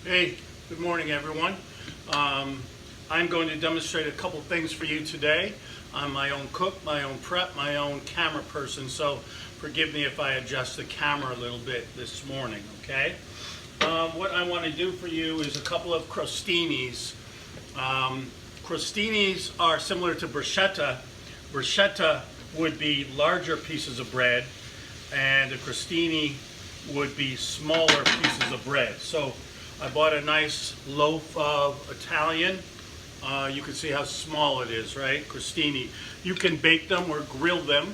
Hey, good morning everyone. I'm going to demonstrate a couple things for you today. I'm my own cook, my own prep, my own camera person, so forgive me if I adjust the camera a little bit this morning, okay? What I want to do for you is a couple of crostinis. Crostinis are similar to bruschetta. Bruschetta would be larger pieces of bread, and a crostini would be smaller pieces of bread. So I bought a nice loaf of Italian. You can see how small it is, right? Crostini. You can bake them or grill them.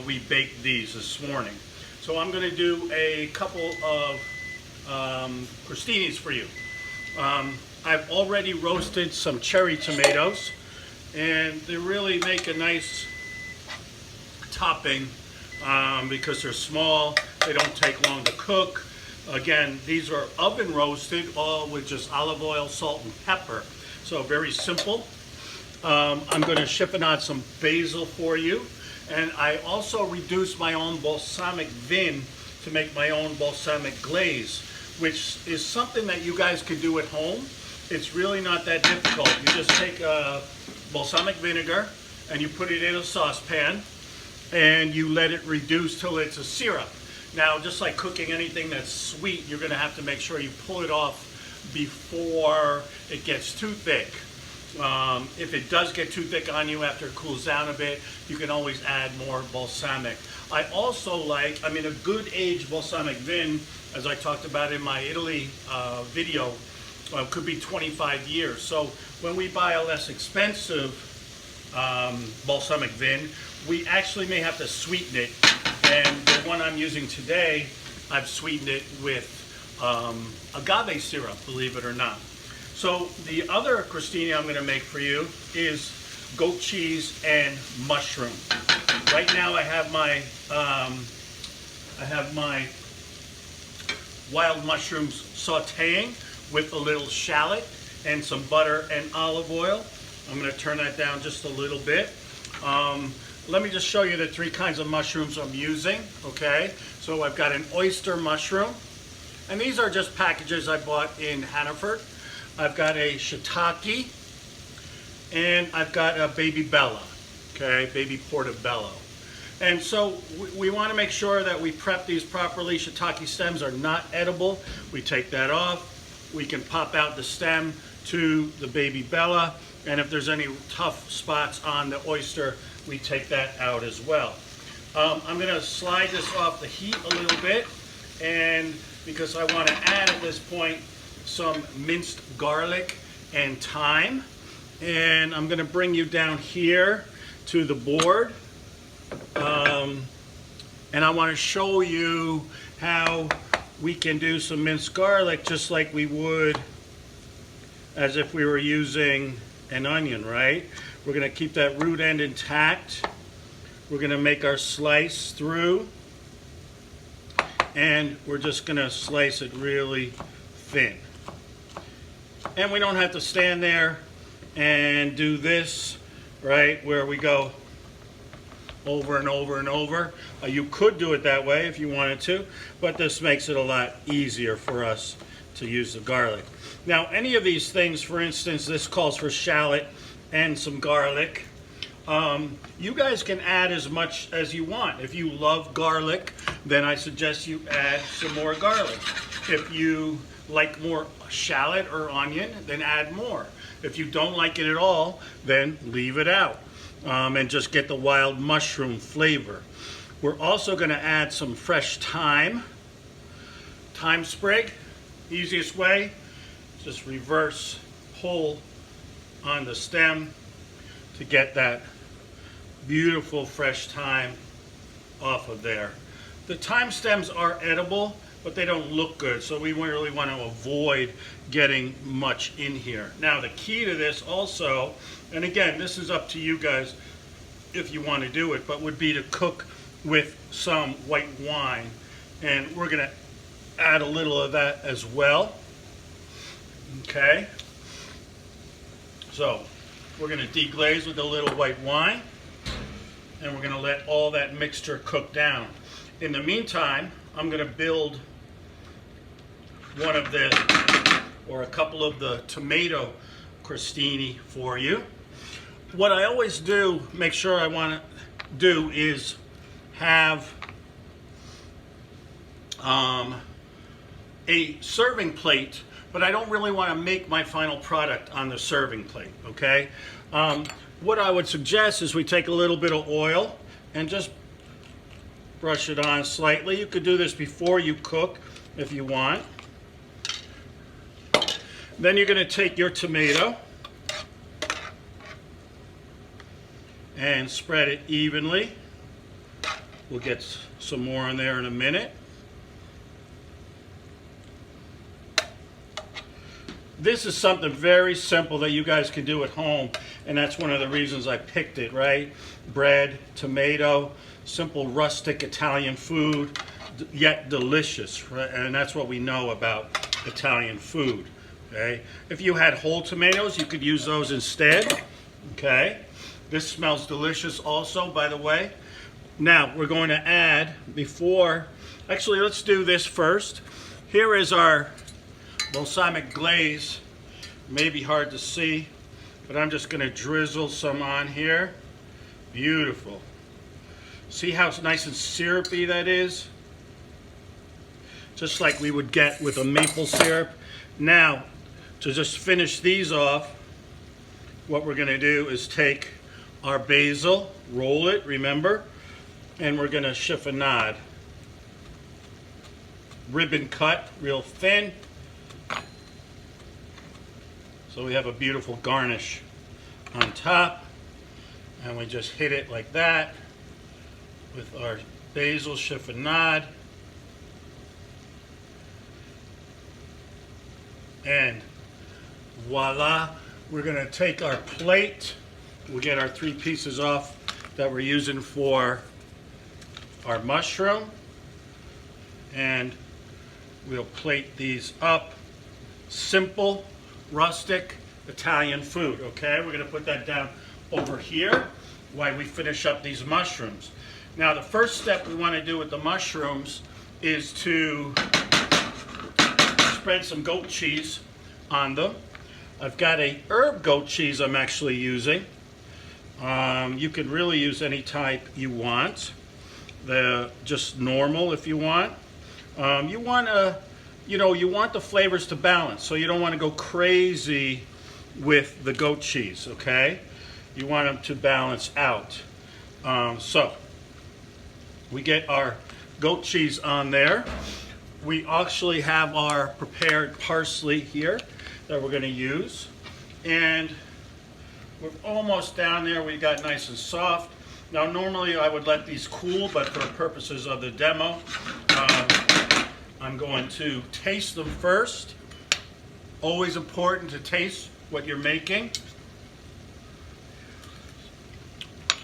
We baked these this morning. So I'm going to do a couple of crostinis for you. I've already roasted some cherry tomatoes, and they really make a nice topping because they're small. They don't take long to cook. Again, these are oven roasted, all with just olive oil, salt, and pepper. So very simple. I'm going to chiffonade some basil for you. And I also reduced my own balsamic vin to make my own balsamic glaze, which is something that you guys can do at home. It's really not that difficult. You just take balsamic vinegar and you put it in a saucepan and you let it reduce till it's a syrup. Now, just like cooking anything that's sweet, you're going to have to make sure you pull it off before it gets too thick. If it does get too thick on you after it cools down a bit, you can always add more balsamic. I also like, a good aged balsamic vin, as I talked about in my Italy video, could be 25 years. So when we buy a less expensive balsamic vin, we actually may have to sweeten it. And the one I'm using today, I've sweetened it with agave syrup, believe it or not. So the other crostini I'm going to make for you is goat cheese and mushroom. Right now I have my wild mushrooms sauteing with a little shallot and some butter and olive oil. I'm going to turn that down just a little bit. Let me just show you the three kinds of mushrooms I'm using, okay? So I've got an oyster mushroom, and these are just packages I bought in Hannaford. I've got a shiitake, and I've got a baby bella, okay, baby portobello. And so we want to make sure that we prep these properly. Shiitake stems are not edible. We take that off. We can pop out the stem to the baby bella, and if there's any tough spots on the oyster, we take that out as well. I'm going to slide this off the heat a little bit, and because I want to add at this point some minced garlic and thyme, and I'm going to bring you down here to the board, and I want to show you how we can do some minced garlic just like we would as if we were using an onion, right? We're going to keep that root end intact. We're going to make our slice through, and we're just going to slice it really thin. And we don't have to stand there and do this, right, where we go over and over and over. You could do it that way if you wanted to, but this makes it a lot easier for us to use the garlic. Now, any of these things, for instance, this calls for shallot and some garlic. You guys can add as much as you want. If you love garlic, then I suggest you add some more garlic. If you like more shallot or onion, then add more. If you don't like it at all, then leave it out and just get the wild mushroom flavor. We're also going to add some fresh thyme. Thyme sprig, easiest way, just reverse pull on the stem to get that beautiful fresh thyme off of there. The thyme stems are edible, but they don't look good, so we really want to avoid getting much in here. Now, the key to this also, and again, this is up to you guys if you want to do it, but would be to cook with some white wine, and we're going to add a little of that as well. Okay, so we're going to deglaze with a little white wine, and we're going to let all that mixture cook down. In the meantime, I'm going to build one of the or a couple of the tomato crostini for you. What I always do, make sure I want to do, is have a serving plate, but I don't really want to make my final product on the serving plate, okay? What I would suggest is we take a little bit of oil and just brush it on slightly. You could do this before you cook if you want. Then you're going to take your tomato and spread it evenly. We'll get some more in there in a minute. This is something very simple that you guys can do at home, and that's one of the reasons I picked it, right? Bread, tomato, simple rustic Italian food, yet delicious, right? And that's what we know about Italian food, okay? If you had whole tomatoes, you could use those instead, okay? This smells delicious also, by the way. Now, we're going to add, actually, let's do this first. Here is our balsamic glaze. Maybe hard to see, but I'm just going to drizzle some on here. Beautiful. See how nice and syrupy that is? Just like we would get with a maple syrup. Now, to just finish these off, what we're going to do is take our basil, roll it, remember, and we're going to chiffonade. Ribbon cut, real thin. So we have a beautiful garnish on top, and we just hit it like that with our basil chiffonade. And voila, we're going to take our plate. We'll get our 3 pieces off that we're using for our mushroom, and we'll plate these up. Simple, rustic Italian food, okay? We're going to put that down over here while we finish up these mushrooms. Now, the first step we want to do with the mushrooms is to spread some goat cheese on them. I've got a herb goat cheese I'm actually using. You can really use any type you want. Just normal if you want. You want the flavors to balance, so you don't want to go crazy with the goat cheese, okay? You want them to balance out. So we get our goat cheese on there. We actually have our prepared parsley here that we're going to use, and we're almost down there. We got nice and soft. Now, normally I would let these cool, but for purposes of the demo, I'm going to taste them first. Always important to taste what you're making.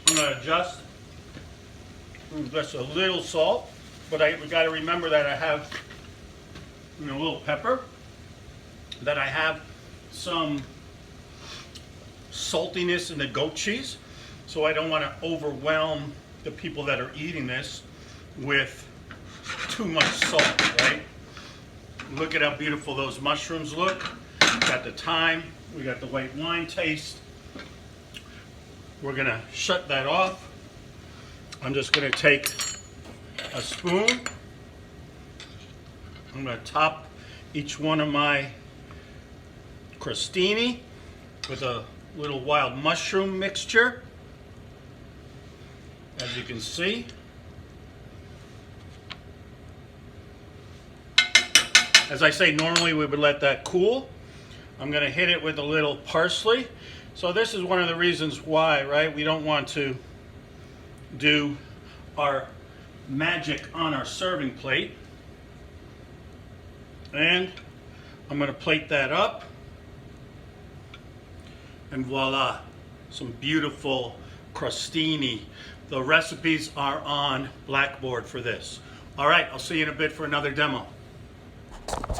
I'm going to adjust just a little salt, but we got to remember that I have a little pepper, that I have some saltiness in the goat cheese, so I don't want to overwhelm the people that are eating this with too much salt, right? Look at how beautiful those mushrooms look. Got the thyme, we got the white wine taste. We're gonna shut that off. I'm just gonna take a spoon. I'm gonna top each one of my crostini with a little wild mushroom mixture, as you can see. As I say, normally we would let that cool. I'm going to hit it with a little parsley. So this is one of the reasons why, right? We don't want to do our magic on our serving plate. And I'm going to plate that up. And voila, some beautiful crostini. The recipes are on Blackboard for this. All right, I'll see you in a bit for another demo.